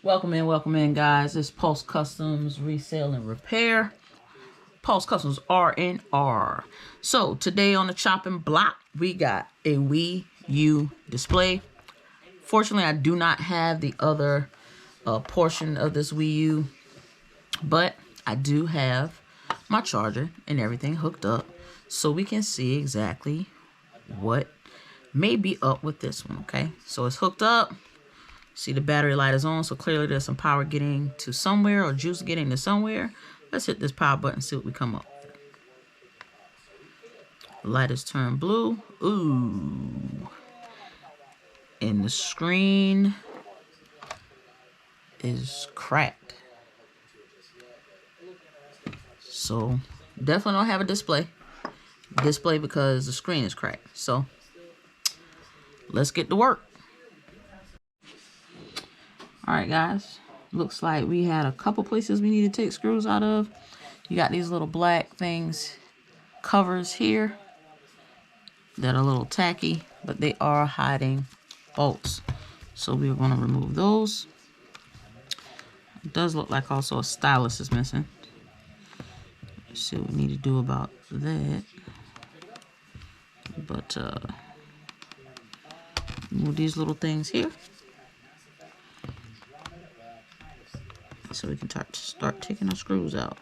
Welcome in, guys. It's Pulse Customs Resale and Repair. Pulse Customs R&R. So today on the chopping block, we got a WiiU display. Fortunately, I do not have the other portion of this WiiU, but I do have my charger and everything hooked up, so we can see exactly what may be up with this one. Okay, so it's hooked up. See, the battery light is on, so clearly there's some power getting to somewhere, or juice getting to somewhere. Let's hit this power button and see what we come up with. The light is turned blue. Ooh. And the screen is cracked. So definitely don't have a display because the screen is cracked. So let's get to work. All right, guys, looks like we had a couple places we need to take screws out of. You got these little black things, covers here that are a little tacky, but they are hiding bolts. So we're going to remove those. It does look like also a stylus is missing. Let's see what we need to do about that. But remove these little things here, so we can start taking our screws out.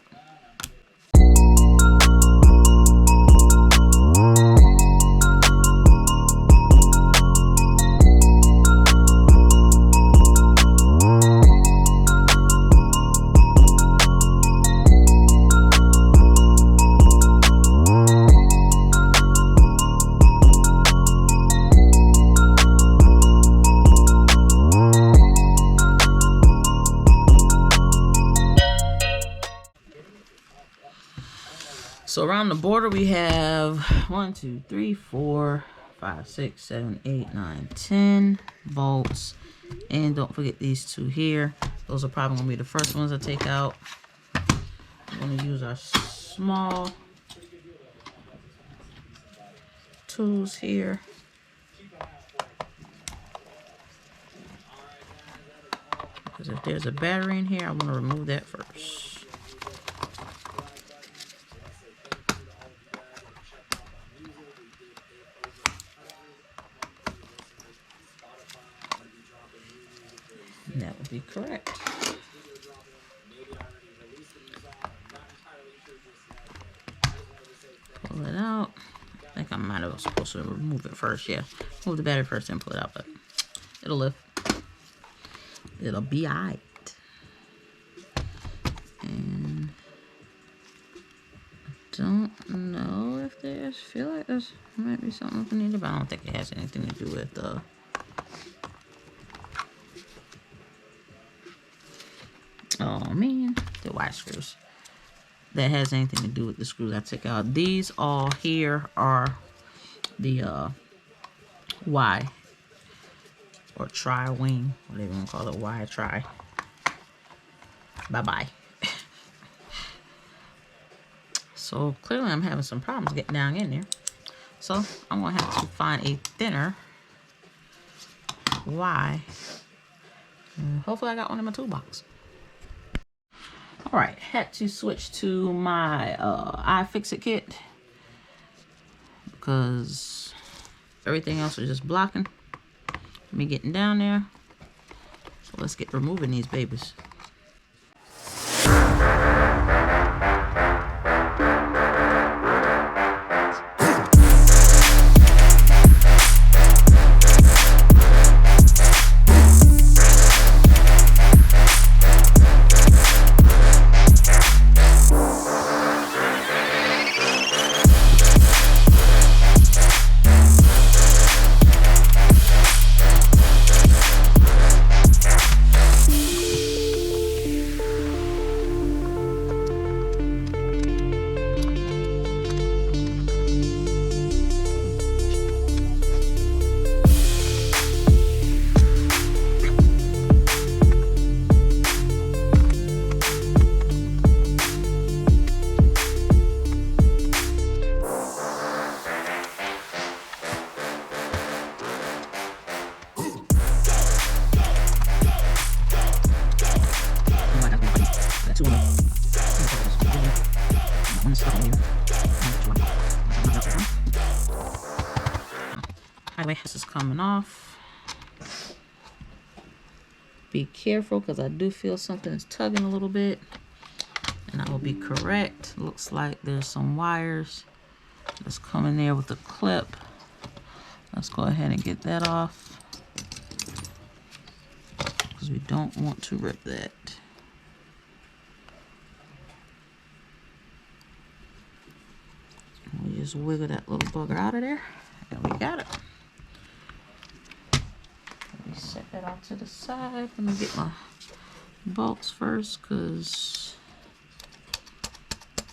So around the border we have 1, 2, 3, 4, 5, 6, 7, 8, 9, 10 bolts. And don't forget these two here. Those are probably going to be the first ones I take out. I'm going to use our small tools here. Because if there's a battery in here, I want to remove that first. That would be correct. Pull it out. I think I might have supposed to remove it first. Yeah, move the battery first and pull it out, but it'll lift. It'll be alright. And I don't know if there's. Feel like there's might be something we need, but I don't think it has anything to do with the. Oh man, the Y screws. That has anything to do with the screws I took out. These all here are the Y or tri wing, whatever you want to call it, Y tri. Bye bye. So clearly I'm having some problems getting down in there. So I'm gonna have to find a thinner Y. Hopefully I got one in my toolbox. Alright, had to switch to my iFixit kit because everything else was just blocking me getting down there. So let's get removing these babies. Anyway, this is coming off. Be careful because I do feel something is tugging a little bit. And I will be correct. Looks like there's some wires that's coming there with the clip. Let's go ahead and get that off because we don't want to rip that. We just wiggle that little bugger out of there, and we got it. Let me set that off to the side. Let me get my bolts first because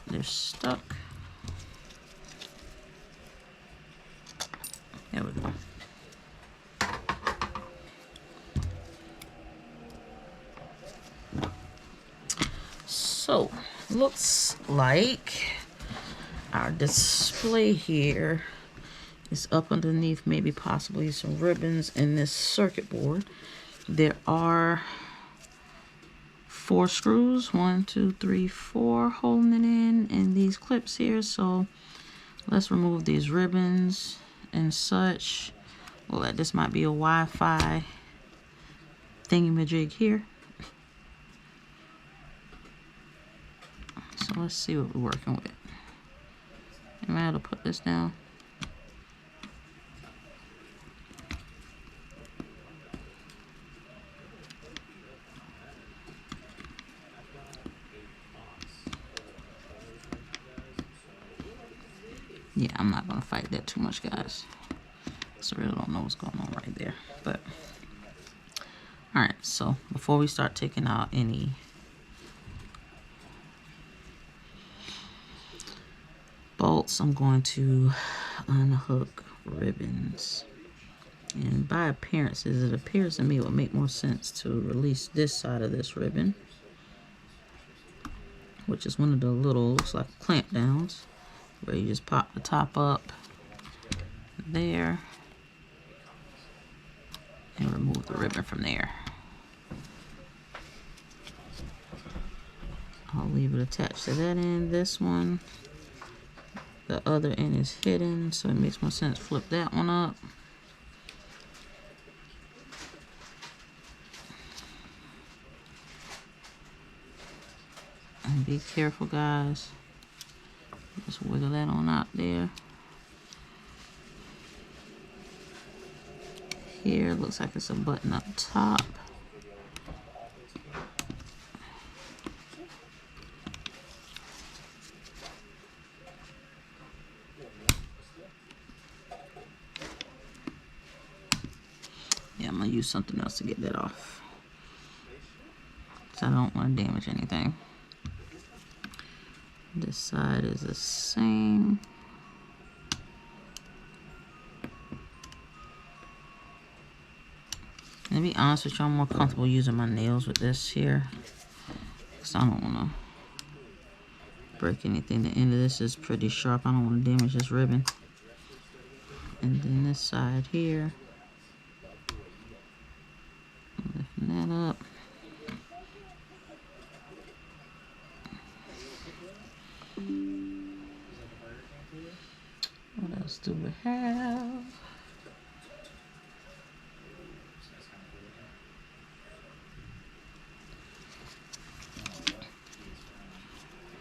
they're stuck. There we go. So, looks like our display here is up underneath maybe possibly some ribbons in this circuit board. There are 4 screws, 1, 2, 3, 4 holding it in, and these clips here. So let's remove these ribbons and such. Well, this might be a Wi-Fi thingamajig here. So let's see what we're working with. Am I able to put this down? Yeah, I'm not gonna fight that too much, guys. So I really don't know what's going on right there. But all right, so before we start taking out any bolts, I'm going to unhook ribbons. And by appearances, it appears to me it would make more sense to release this side of this ribbon, which is one of the little, looks like clamp downs, where you just pop the top up there and remove the ribbon from there. I'll leave it attached to that end. This one, the other end is hidden, so it makes more sense to flip that one up. And be careful, guys. Just wiggle that on out there. Here, looks like it's a button up top. Yeah, I'm gonna use something else to get that off, so I don't want to damage anything. This side is the same. To be honest with you, I'm more comfortable using my nails with this here, because I don't want to break anything. The end of this is pretty sharp. I don't want to damage this ribbon. And then this side here, lifting that up. What else do we have?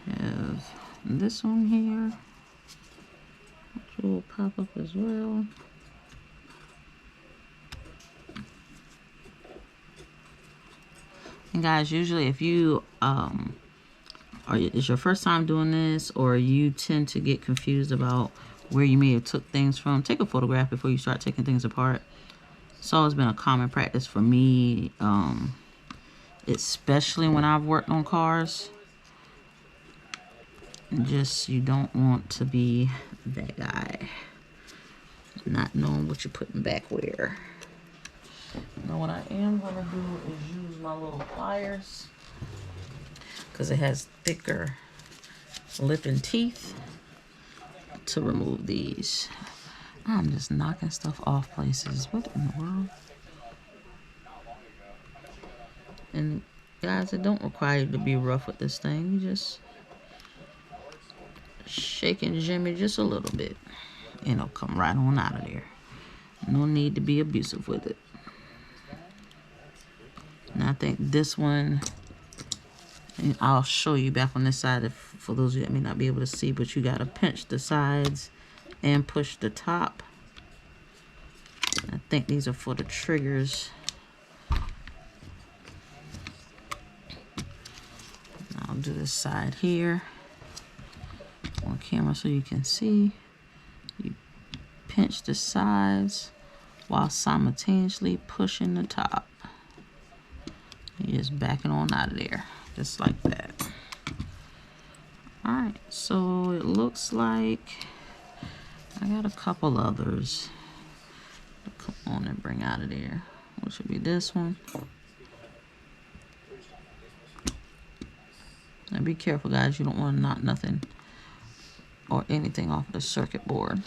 Have this one here, which will pop up as well. And guys, usually if you or it's your first time doing this, or you tend to get confused about where you may have took things from, take a photograph before you start taking things apart. It's always been a common practice for me, especially when I've worked on cars. Just, you don't want to be that guy, not knowing what you're putting back where. Now what I am going to do is use my little pliers, because it has thicker lip and teeth, to remove these. I'm just knocking stuff off places. What in the world? And guys, it don't require you to be rough with this thing. You just Shake and jimmy just a little bit, and it'll come right on out of there. No need to be abusive with it. And I think this one, and I'll show you back on this side if, for those of you that may not be able to see, but you gotta pinch the sides and push the top. I think these are for the triggers. I'll do this side here on camera so you can see. You pinch the sides while simultaneously pushing the top. You're just backing on out of there, just like that. Alright, so it looks like I got a couple others. Come on and bring out of there. Which should be this one. Now be careful, guys. You don't want to knock nothing or anything off the circuit board.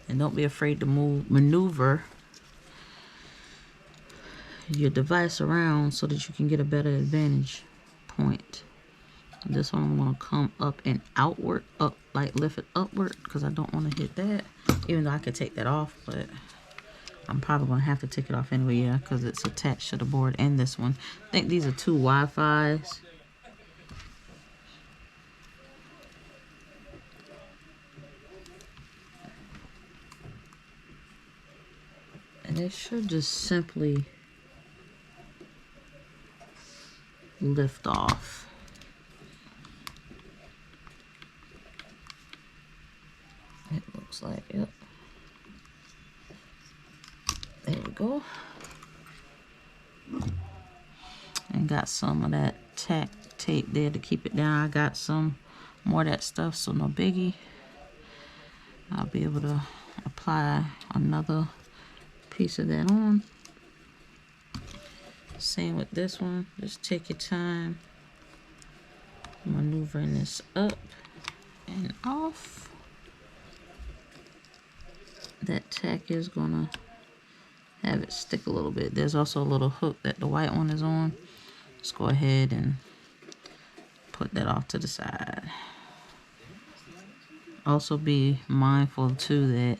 And don't be afraid to maneuver your device around so that you can get a better advantage point. This one I'm going to come up and outward, up, like lift it upward, because I don't want to hit that. Even though I could take that off, but I'm probably going to have to take it off anyway, yeah, because it's attached to the board. And this one, I think these are two Wi-Fis. And it should just simply lift off. It looks like, yep. There we go. And got some of that tack tape there to keep it down. I got some more of that stuff, so no biggie. I'll be able to apply another piece of that on. Same with this one. Just take your time maneuvering this up and off. That tack is gonna have it stick a little bit. There's also a little hook that the white one is on. Let's go ahead and put that off to the side. Also be mindful too that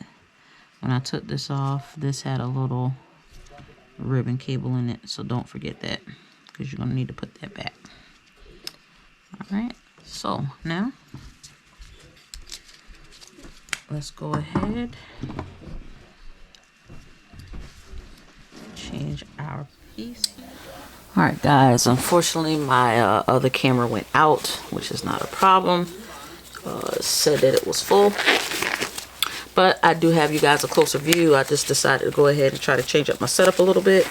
when I took this off, this had a little ribbon cable in it, so don't forget that, because you're gonna need to put that back. All right, so now let's go ahead, change our piece. All right, guys, unfortunately my other camera went out, which is not a problem. Said that it was full, but I do have you guys a closer view. I just decided to go ahead and try to change up my setup a little bit.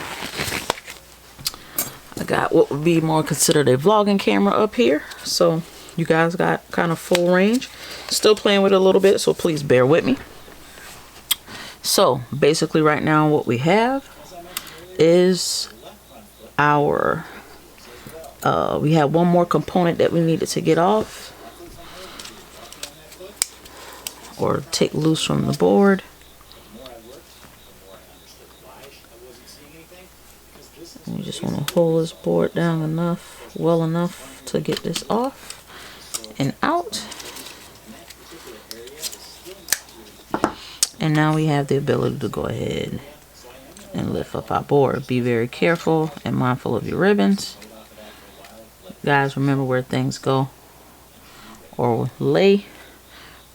I got what would be more considered a vlogging camera up here, so you guys got kind of full range. Still playing with it a little bit, so please bear with me. So basically right now what we have is our we have one more component that we needed to get off or take loose from the board. And we just want to hold this board down enough, well enough to get this off and out. And now we have the ability to go ahead and lift up our board. Be very careful and mindful of your ribbons. Guys, remember where things go or lay.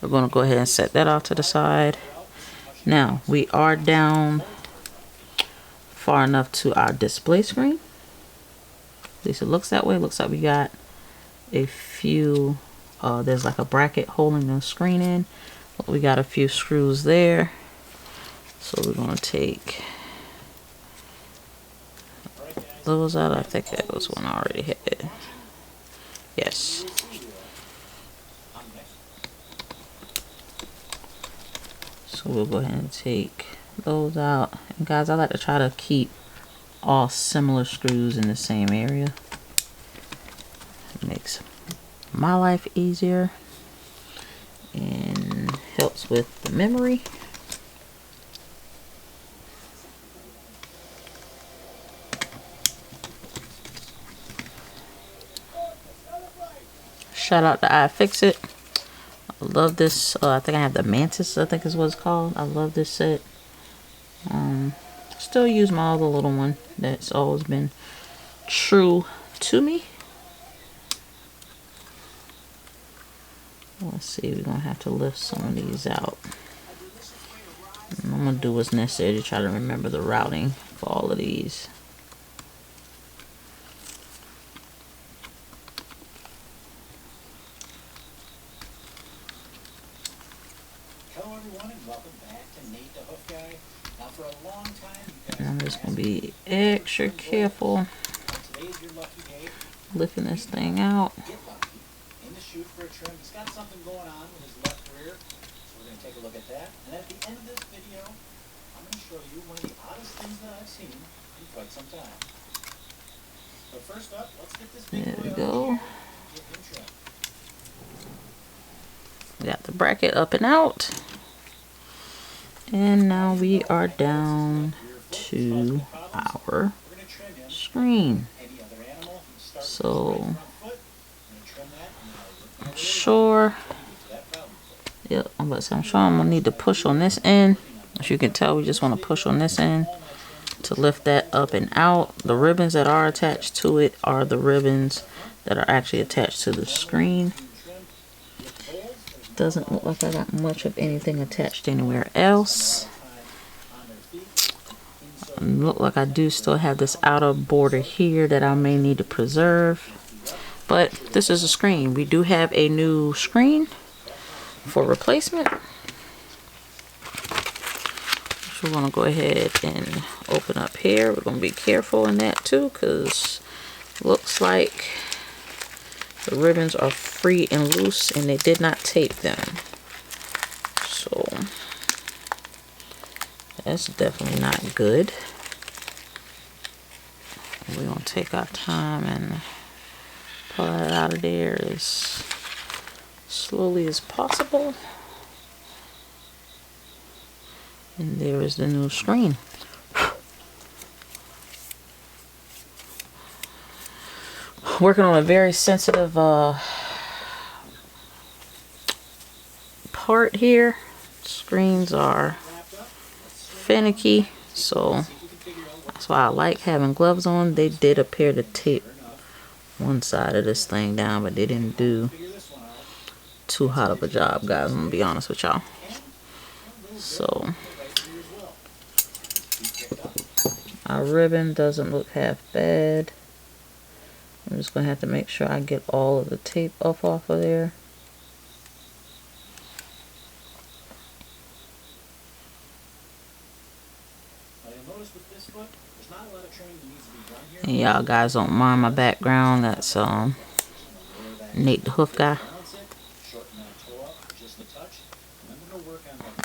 We're going to go ahead and set that off to the side. Now, we are down far enough to our display screen. At least it looks that way. Looks like we got a few, there's like a bracket holding the screen in. We got a few screws there. So we're going to take those out. I think that was one I already had. Yes. So we'll go ahead and take those out. And guys, I like to try to keep all similar screws in the same area. It makes my life easier and helps with the memory. Shout out to iFixit. I love this. I think I have the Mantis, I think is what it's called. I love this set. Still use my other little one that's always been true to me. Let's see, we're gonna have to lift some of these out. And I'm gonna do what's necessary to try to remember the routing for all of these. Hello everyone and welcome back to Nate the Hoof Guy. Now for a long time you guys I'm just gonna be extra careful today's your lucky day. lifting this thing out. Get lucky. In the shoot for a trim. He's got something going on with his left rear. So we're gonna take a look at that. And at the end of this video, I'm gonna show you one of the oddest things that I've seen in quite some time. But first up, let's get this big There we boy go. up here and get him trimmed. We got the bracket up and out. And now we are down to our screen. So I'm sure, yep, I'm sure I'm gonna need to push on this end. As you can tell, we just want to push on this end to lift that up and out. The ribbons that are attached to it are the ribbons that are actually attached to the screen. Doesn't look like I got much of anything attached anywhere else. Look like I do still have this outer border here that I may need to preserve. But this is a screen. We do have a new screen for replacement. So we're gonna go ahead and open up here. We're gonna be careful in that too, because looks like the ribbons are free and loose and they did not tape them. So that's definitely not good. We're gonna take our time and pull that out of there as slowly as possible. And there is the new screen. Working on a very sensitive part here. Screens are finicky, so that's why I like having gloves on. They did appear to tape one side of this thing down, but they didn't do too hot of a job, guys. I'm gonna be honest with y'all. So our ribbon doesn't look half bad. I'm just gonna have to make sure I get all of the tape off of there. And y'all guys don't mind my background. That's Nate the Hoof Guy.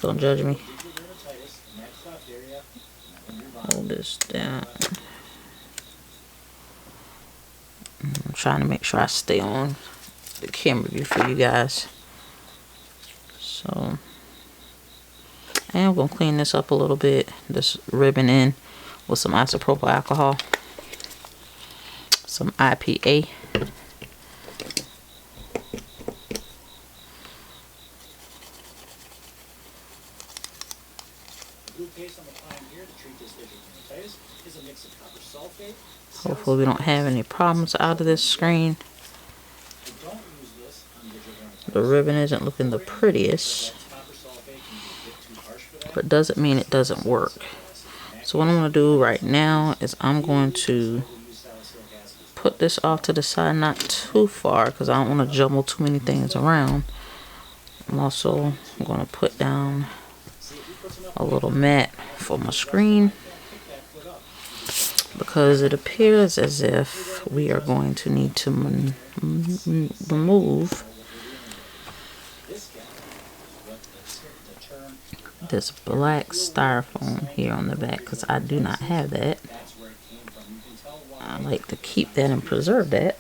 Don't judge me. Hold this down. I'm trying to make sure I stay on the camera view for you guys. So, and I'm gonna clean this up a little bit. This ribbon in with some isopropyl alcohol, some IPA. Hopefully we don't have any problems out of this screen. The ribbon isn't looking the prettiest, but doesn't mean it doesn't work. So what I'm going to do right now is I'm going to put this off to the side, not too far, because I don't want to jumble too many things around. I'm also going to put down a little mat for my screen, because it appears as if we are going to need to remove this black styrofoam here on the back, because I do not have that. I like to keep that and preserve that.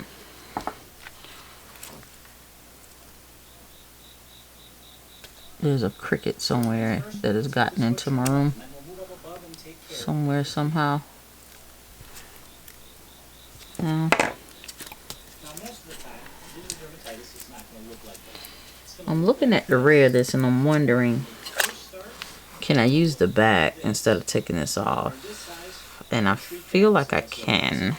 There's a cricket somewhere that has gotten into my room somewhere, somehow. Due to dermatitis, it's not going to look like that. I'm looking at the rear of this and I'm wondering, can I use the back instead of taking this off? And I feel like I can.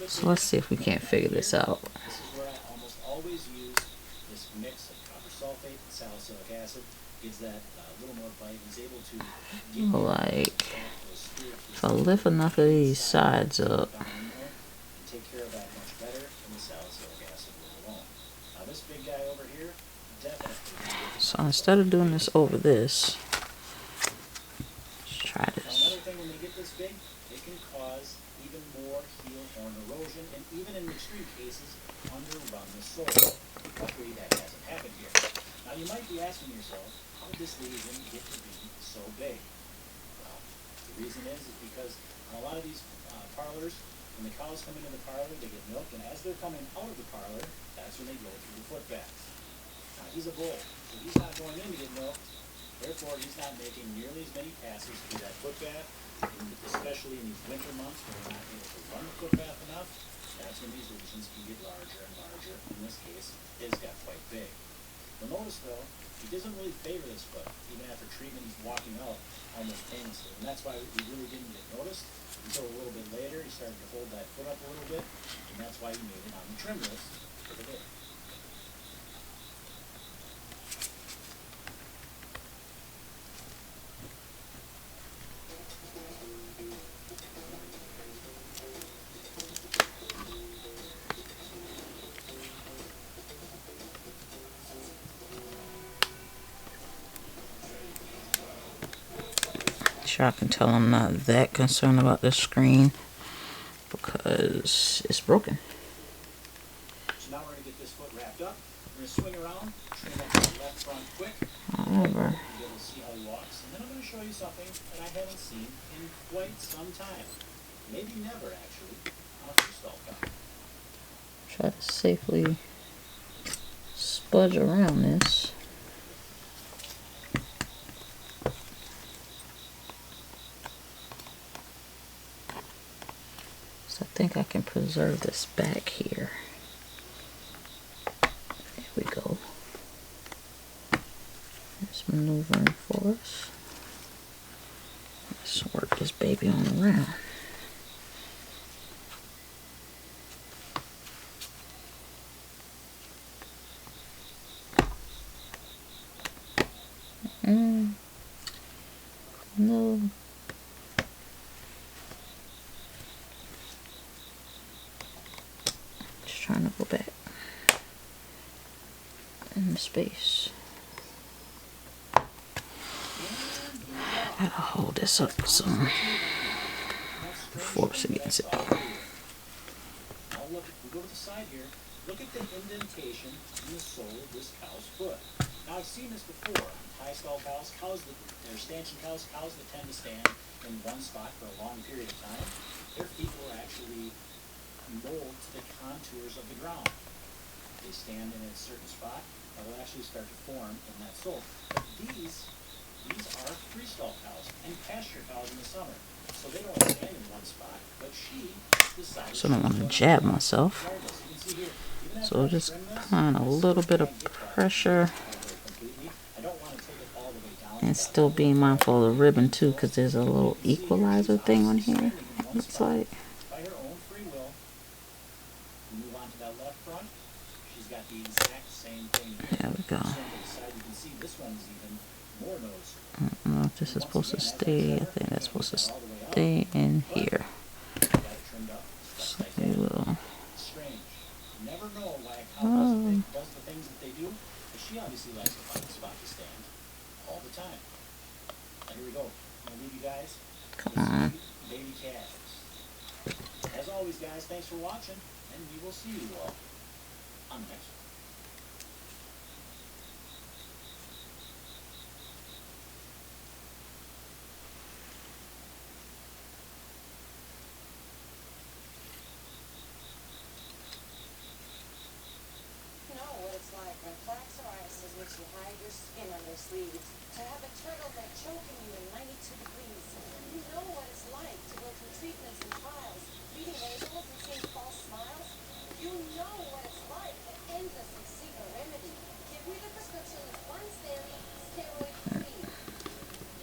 So let's see if we can't figure this out. This is where I almost always use this mix of copper sulfate and salicylic acid. Gives that little more bite. He's able to get like, if I lift enough of these sides up, take care of that much better than the salicylic acid will alone. Now this big guy over here, definitely. So instead of doing this over this, let's try this. Another thing, when they get this big, it can cause even more heel horn erosion, and even in extreme cases, underrun the soil. Luckily, that hasn't happened here. Now you might be asking yourself, how did this lesion get to be so big? Well, the reason is because on a lot of these parlors, when the cows come into the parlor, they get milked, and as they're coming out of the parlor, that's when they go through the foot baths. Now he's a bull, so he's not going in to get milked. Therefore, he's not making nearly as many passes through that foot bath, especially in these winter months when we're not able to run the foot bath enough. That's when these lesions can get larger and larger. In this case, his got quite big. You'll notice, though, he doesn't really favor this foot. Even after treatment, he's walking out almost painlessly. And that's why he really didn't get noticed until a little bit later. He started to hold that foot up a little bit, and that's why he made it on the trim list for the day. I can tell I'm not that concerned about this screen because it's broken. So now we're going to get this foot wrapped up. We're going to swing around, trim up the left front quick. However, You'll be able to see how he walks. And then I'm going to show you something that I haven't seen in quite some time. Maybe never, actually, on a freestyle cow. try to safely spudge around this. I think I can preserve this back here. There we go. It's maneuvering for us. Let's work this baby on around. No. Trying to go back in the space. Gotta hold this up with some force against it. Now look, if we go to the side here, look at the indentation in the sole of this cow's foot. Now I've seen this before on high stall cows, they're stanchion cows that tend to stand in one spot for a long period of time. Their feet will actually mold to the contours of the ground. They stand in a certain spot, and will actually start to form in that sole. But these are freestall cows and pasture cows in the summer, so they don't stand in one spot. But she decided. So I don't want to jab myself. So just kind of a little bit of pressure, and still being mindful of the ribbon too, because there's a little equalizer thing on here. Looks like. There we go. I don't know if this is supposed to stay. I think that's supposed to stay in here. So we will. Oh. She obviously likes to find a spot to stand all the time. Now here we go. I'm gonna leave you guys. Come on. Baby calves. As always, guys, thanks for watching, and we will see you all on the next one. Plaque psoriasis makes you hide your skin under sleeves. To have a turtleneck choking you in 92 degrees. You know what it's like to go through treatments and trials. reading labels and seeing false smiles? You know what it's like. The endless and secret remedy. Give me the prescription that's once daily, steroid free.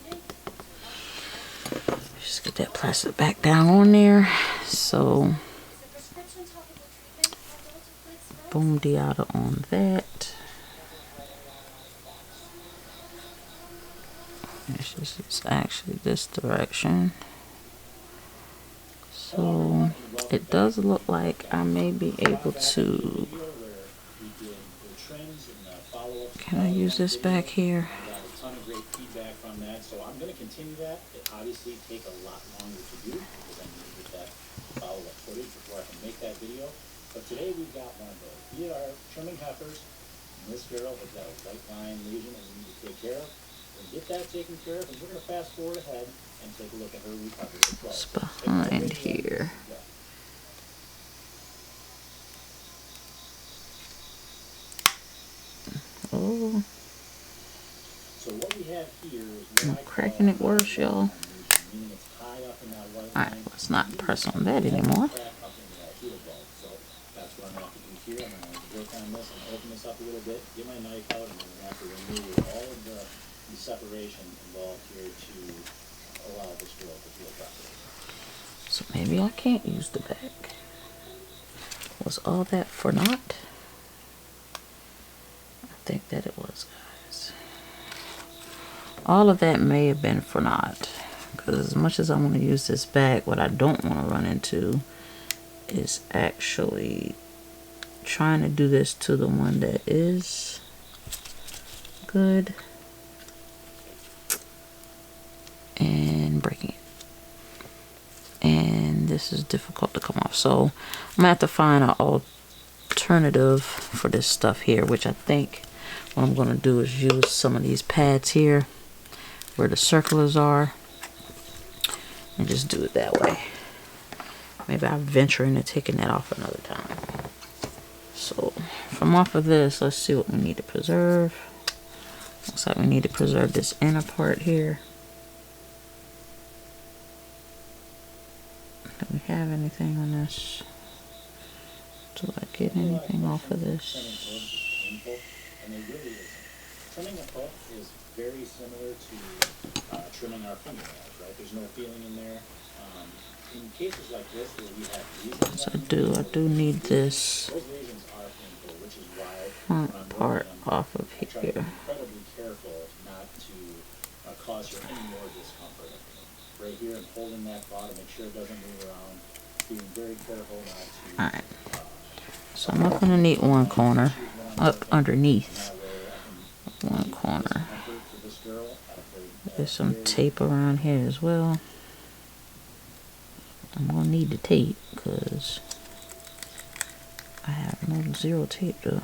You know, Just get that plastic back down on there. So, it's a prescription topical treatment for adults with leg sclerosis. boom diada on that. It's actually this direction. So it does look like I may be able to. Can I use this back here? I got a ton of great feedback from that, so I'm going to continue that. It obviously take a lot longer to do because I need to get that follow-up footage before I can make that video. But today we've got one of those. We are trimming heifers, and this girl has got a white line lesion that we need to take care of. We'll get that taken care of, and we're going to fast forward ahead and take a look at her recovery as well. It's behind here. Oh, So what we have here is I'm cracking it worse, y'all. Alright, let's not press on that anymore. So that's what I'm going to have to do here. I'm going to work on this and open this up a little bit, get my knife out, and then we're going to have to remove all of the separation involved here to allow this girl to heal properly. So maybe I can't use the back. Was all that for naught? I think that it was, guys. All of that may have been for naught. Because as much as I want to use this back, what I don't want to run into is actually trying to do this to the one that is good and breaking it. And this is difficult to come off. So I'm gonna have to find an alternative for this stuff here, which I think what I'm gonna do is use some of these pads here where the circulars are and just do it that way. Maybe I'll venture into taking that off another time. So from off of this, let's see what we need to preserve. Looks like we need to preserve this inner part here. Do we have anything on this? Do I get anything off of this? And it really isn't. Trimming a hoof is very similar to trimming our fingernails, right? There's no feeling in there. In cases like this where we have lesions, So I do need this those lesions are painful, which is why front when I'm part working them, off of I try to be here. incredibly careful not to cause her any more discomfort. Right here, and holding that claw to make sure it doesn't move around. Being very careful not to. Alright. So I'm up underneath one corner, up underneath one corner. There's some tape around here as well. I'm gonna need the tape because I have no zero tape to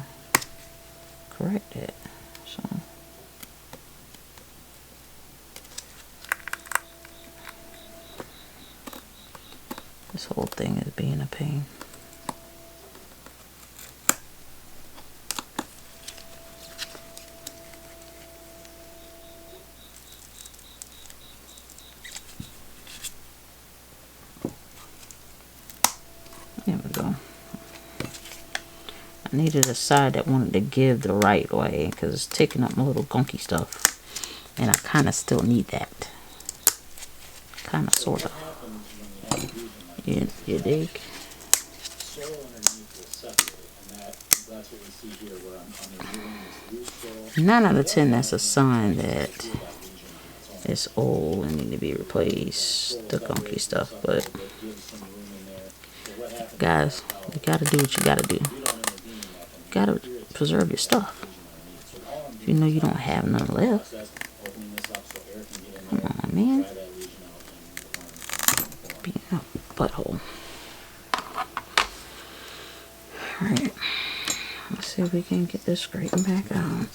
correct it. So this whole thing is being a pain. There we go. I needed a side that wanted to give the right way because it's taking up my little gunky stuff. And I kind of still need that. Kind of, sort of. You dig? Soil underneath will separate, and that's what we see here where I'm removing this loose soil. 9 out of 10, that's a sign that it's old and need to be replaced. The gunky stuff, but guys, you gotta do what you gotta do. You gotta preserve your stuff. If you know you don't have none left, come on, man. Being a butthole. Alright. Let's see if we can get this straightened back out.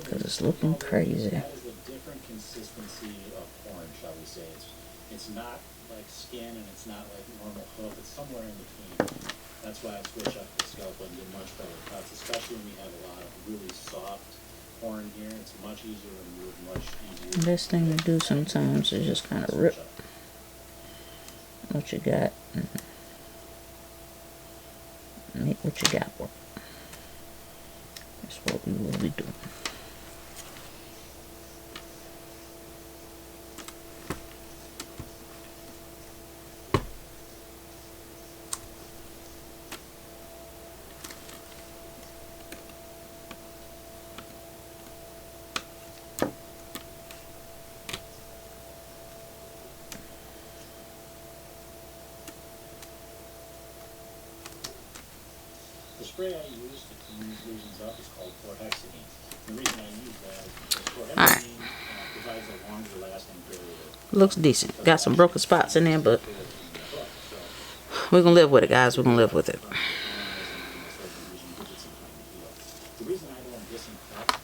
Because it's looking crazy. That is a different consistency of corn, shall we say. It's not like skin and it's not like normal hoof. It's somewhere in between. That's why I switch up the scalpel and get much better cuts, especially when we have a lot of really soft corn here. It's much easier to remove, much easier. The best thing to do sometimes is just kind of rip what you got. Make what you got work. That's what we will be doing. The spray I use to clean these lesions up is called chlorhexidine. The reason I use that is because chlorhexidine provides a longer lasting barrier. Looks decent. Got some broken spots in there, but we're gonna live with it, guys. We're gonna live with it. The reason I don't disinfect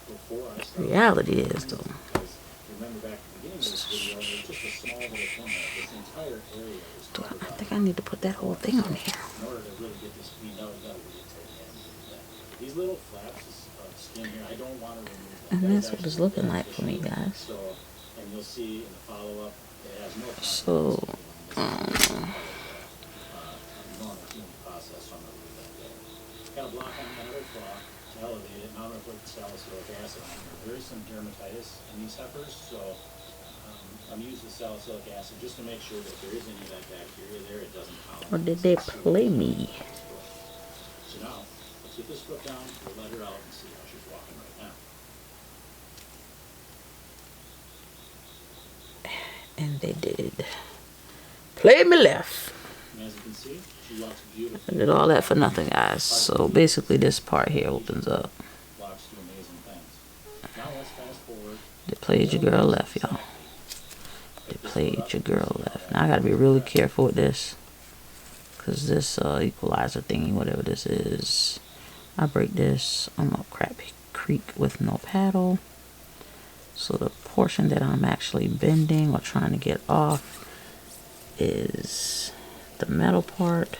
before I start, Reality is, though. remember back at the beginning of this video, there's just a small little thing. This entire area is covered I up. think I need to put that whole thing on here. In order to really get this cleaned out, you gotta wait till the end to do that. These little flaps of skin here, I don't want to remove them. And that's what it's looking like for me, guys. So, and you'll see in the follow-up, it has no So, normal healing process, so I'm gonna leave that there. Got a block on the other claw to elevate it. Now I'm gonna put salicylic acid on here. There is some dermatitis in these heifers, so I'm using the salicylic acid just to make sure that there is any of that bacteria there. It doesn't colonize. or did they play me? So now, let's get this foot down, we'll let her out and see how she's walking right now. And they did. Play me left. And as you can see, she walks beautifully. I did all that for nothing, guys. So basically this part here opens up. Walks do amazing things. Now let's fast forward. They played your girl left, y'all. They played your girl left. Now I gotta be really careful with this, cause this equalizer thingy, whatever this is, I break this. I'm a crap creek with no paddle. So the portion that I'm actually bending or trying to get off is the metal part,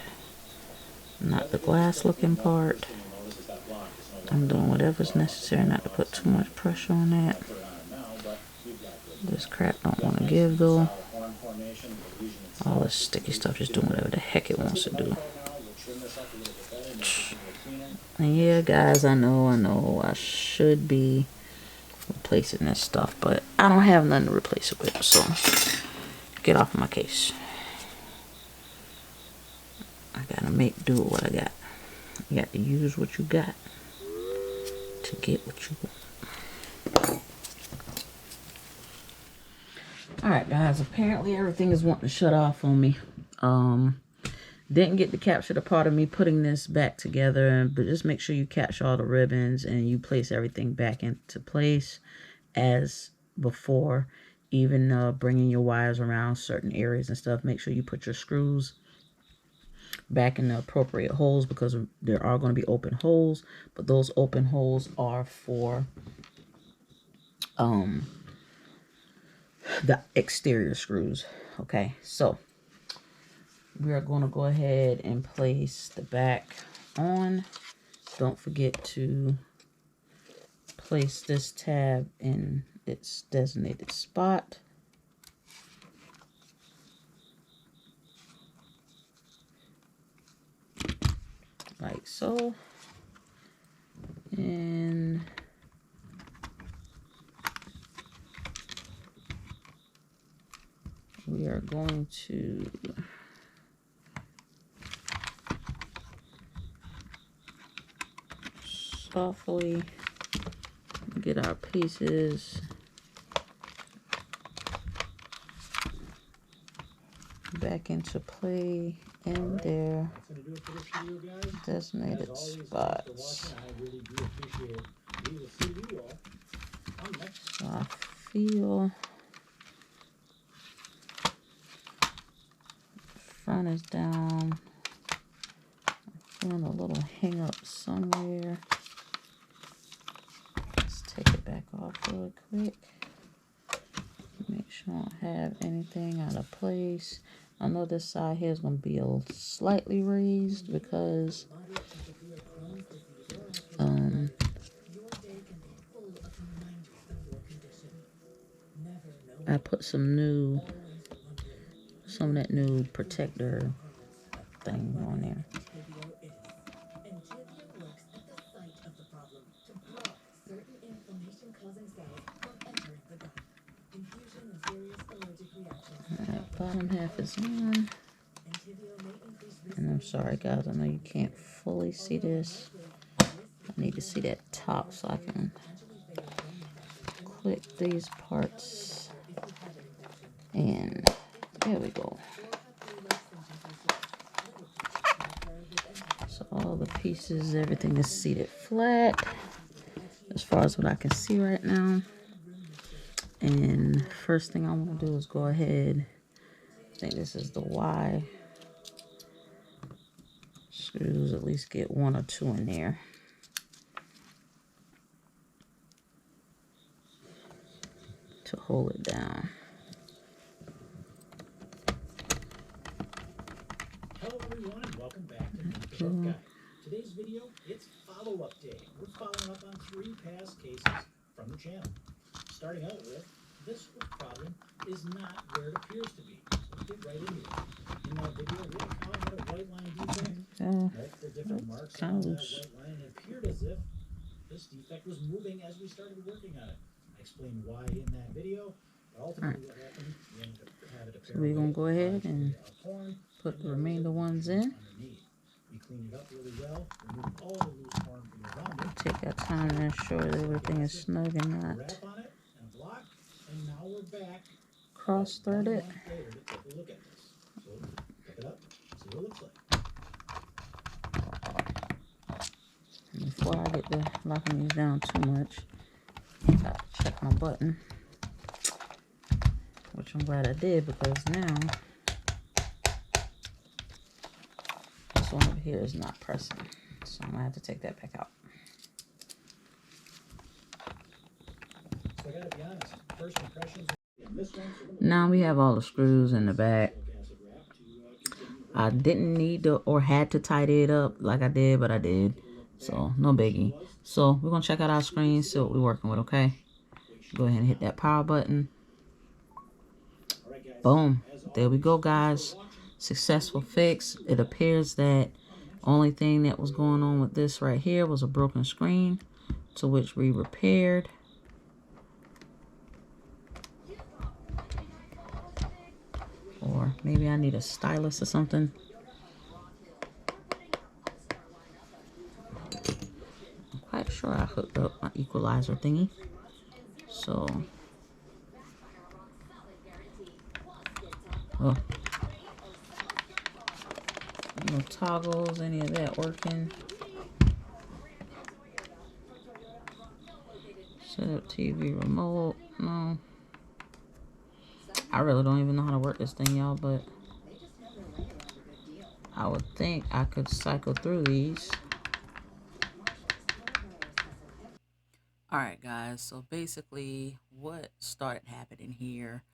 not the glass looking part. I'm doing whatever's necessary not to put too much pressure on that. This crap don't want to give though. All this sticky stuff just doing whatever the heck it wants to do. And yeah, guys, I know I should be replacing this stuff, but I don't have nothing to replace it with, so get off of my case. I gotta make do with what I got. You got to use what you got to get what you want. Alright, guys, apparently everything is wanting to shut off on me. Didn't get to capture the part of me putting this back together, but just make sure you catch all the ribbons and you place everything back into place as before. Even bringing your wires around certain areas and stuff, make sure you put your screws back in the appropriate holes, because there are going to be open holes, but those open holes are for the exterior screws. Okay, so we are going to go ahead and place the back on. Don't forget to place this tab in its designated spot. Like so. And we are going to softly get our pieces back into play in their designated spots. So I feel front is down. I'm feeling a little hang up somewhere. Let's take it back off real quick. Make sure I don't have anything out of place. I know this side here is going to be a slightly raised because I put some some of that new protector thing on there. Alright, bottom half is on. And I'm sorry guys, I know you can't fully see this. I need to see that top so I can click these parts. And there we go. So all the pieces, everything is seated flat as far as what I can see right now. And first thing I want to do is go ahead, I think this is the Y screws, at least get 1 or 2 in there to hold it down. Hello everyone and welcome back to Meet the Book Guy. Today's video, it's follow-up day. We're following up on 3 past cases from the channel. Starting out with, this hook problem is not where it appears to be. Let's get right into it. In that video, we found out a white line defect. Multiple different marks on that white line, and it appeared as if this defect was moving as we started working on it. I explained why in that video, but ultimately what happened, we ended up having it appear. So we're going to go ahead and put the remainder ones in. We cleaned it up really well, removed all the loose horn from around it. Take that time to ensure that everything is snug and not Wrap on it and a block, and now we're back. cross-thread it. Later to take a look at this. So pick it up, see what it looks like. And before I get to locking these down too much, I gotta check my button, which I'm glad I did, because now this one over here is not pressing, so I'm gonna have to take that back out. So I gotta be honest, first impressions. Now we have all the screws in the back. I didn't need to or had to tidy it up like I did, but I did. So no biggie. So we're gonna check out our screen, see what we're working with, okay? Go ahead and hit that power button. Boom. There we go, guys. Successful fix. It appears that only thing that was going on with this right here was a broken screen, to which we repaired. Or maybe I need a stylus or something. I'm quite sure I hooked up my equalizer thingy. So, oh, no toggles, any of that working. Set up TV remote, no. I really don't even know how to work this thing, y'all, but I would think I could cycle through these. Alright guys, so basically what started happening here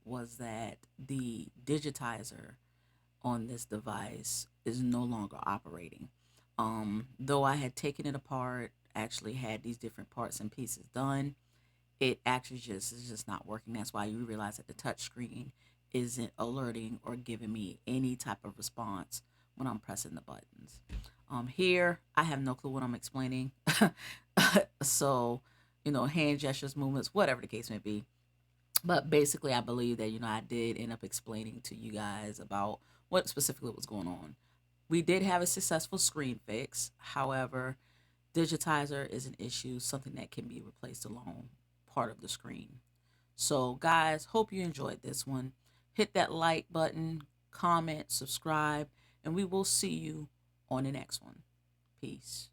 was that the digitizer on this device is no longer operating. Though I had taken it apart, actually had these different parts and pieces done, it actually is just not working. That's why you realize that the touch screen isn't alerting or giving me any type of response when I'm pressing the buttons. Here, I have no clue what I'm explaining. So, you know, hand gestures, movements, whatever the case may be. But basically, I believe that, you know, I did end up explaining to you guys about what specifically was going on. We did have a successful screen fix. However, digitizer is an issue, something that can be replaced along part of the screen. So guys, hope you enjoyed this one. Hit that like button, comment, subscribe, and we will see you on the next one. Peace.